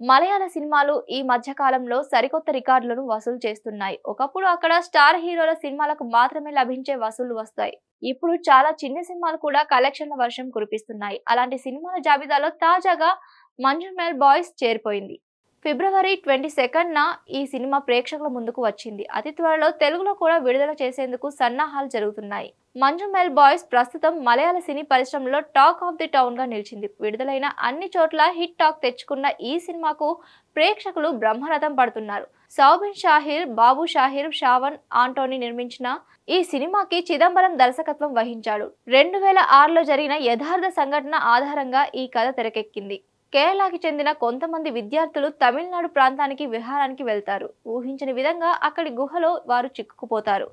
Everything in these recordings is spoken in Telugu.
మలయాళ సినిమాలు ఈ మధ్య కాలంలో సరికొత్త రికార్డులను వసూలు చేస్తున్నాయి. ఒకప్పుడు అక్కడ స్టార్ హీరోల సినిమాలకు మాత్రమే లభించే వసూళ్లు వస్తాయి. ఇప్పుడు చాలా చిన్న సినిమాలు కూడా కలెక్షన్ల వర్షం కురిపిస్తున్నాయి. అలాంటి సినిమాల జాబితాలో తాజాగా మంజుమేల్ బాయ్స్ చేరిపోయింది. ఫిబ్రవరి 22న ఈ సినిమా ప్రేక్షకుల ముందుకు వచ్చింది. అతి త్వరలో తెలుగులో కూడా విడుదల చేసేందుకు సన్నాహాలు జరుగుతున్నాయి. మంజుమేల్ బాయ్స్ ప్రస్తుతం మలయాళ సినీ పరిశ్రమలో టాక్ ఆఫ్ ది టౌన్ గా నిలిచింది. విడుదలైన అన్ని చోట్ల హిట్ టాక్ తెచ్చుకున్న ఈ సినిమాకు ప్రేక్షకులు బ్రహ్మరథం పడుతున్నారు. సౌబిన్ షాహిర్, బాబు షాహిర్, షావన్ ఆంటోనీ నిర్మించిన ఈ సినిమాకి చిదంబరం దర్శకత్వం వహించాడు. 2006లో జరిగిన యథార్థ సంఘటన ఆధారంగా ఈ కథ తెరకెక్కింది. కేరళకి చెందిన కొంతమంది విద్యార్థులు తమిళనాడు ప్రాంతానికి విహారానికి వెళ్తారు. ఊహించని విధంగా అక్కడి గుహలో వారు చిక్కుకుపోతారు.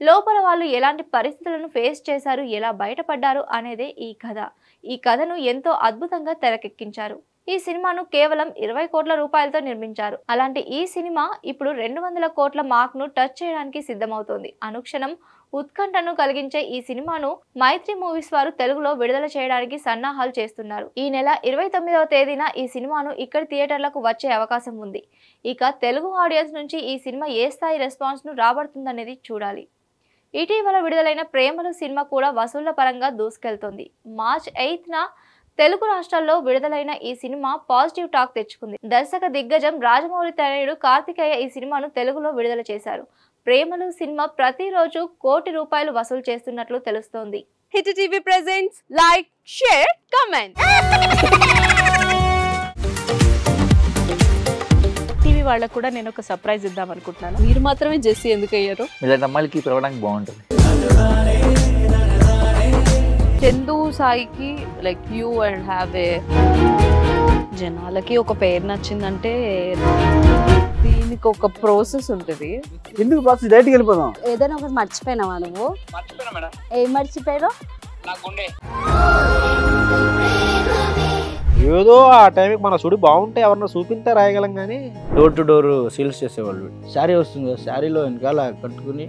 లోపల వాళ్ళు ఎలాంటి పరిస్థితులను ఫేస్ చేశారు, ఎలా బయటపడ్డారు అనేదే ఈ కథ. ఈ కథను ఎంతో అద్భుతంగా తెరకెక్కించారు. ఈ సినిమాను కేవలం 20 కోట్ల రూపాయలతో నిర్మించారు. అలాంటి ఈ సినిమా ఇప్పుడు 200 కోట్ల మార్క్ ను టచ్ చేయడానికి సిద్ధమవుతోంది. అనుక్షణం ఉత్కంఠను కలిగించే ఈ సినిమాను మైత్రి మూవీస్ వారు తెలుగులో విడుదల చేయడానికి సన్నాహాలు చేస్తున్నారు. ఈ నెల 29వ తేదీన ఈ సినిమాను ఇక్కడి థియేటర్లకు వచ్చే అవకాశం ఉంది. ఇక తెలుగు ఆడియన్స్ నుంచి ఈ సినిమా ఏ స్థాయి రెస్పాన్స్ ను రాబడుతుందనేది చూడాలి. ఇటీవల విడుదలైన ప్రేమలు సినిమా కూడా వసూళ్ల పరంగా దూసుకెళ్తోంది. మార్చ్ 8న తెలుగు రాష్ట్రాల్లో విడుదలైన ఈ సినిమా పాజిటివ్ టాక్ తెచ్చుకుంది. దర్శక దిగ్గజం రాజమౌళి తనయుడు కార్తికేయ ఈ సినిమాను తెలుగులో విడుదల చేశారు. ప్రేమలు సినిమా ప్రతిరోజు ₹1 కోటి వసూలు చేస్తున్నట్లు తెలుస్తోంది. Hit TV presents like, share, comment. TV వాళ్ళకు కూడా నేను ఒక సర్ప్రైజ్ ఇద్దాం అనుకుంటున్నాను. మీరు మాత్రమే జెస్సీ ఎందుకు అయ్యారు? ఇలాంటి అమ్మాయిలకి పిలవడానికి బాగుంటుంది. చందు సాయికి like you and have a జనాలకి ఒక పేరు నచ్చిందంటే దీనికి ఒక ప్రాసెస్ ఉంటుంది. ఎందుకు ప్రాసెస్ డైరెక్ట్‌గా వెళ్ళిపోదాం. ఏదైనా ఒకటి మర్చిపోయినావా నువ్వు? మర్చిపోయినా మేడం. ఏం మర్చిపోయావు? నా గుండె. ఏదో ఆ టైంకి మన సుడి బాగుంటే ఎవరన్నా చూపిస్తే రాయగలం కానీ డోర్ టు డోర్ సేల్స్ చేసేవాళ్ళు. శారీ వస్తుంది, శారీలో వెనకాల కట్టుకుని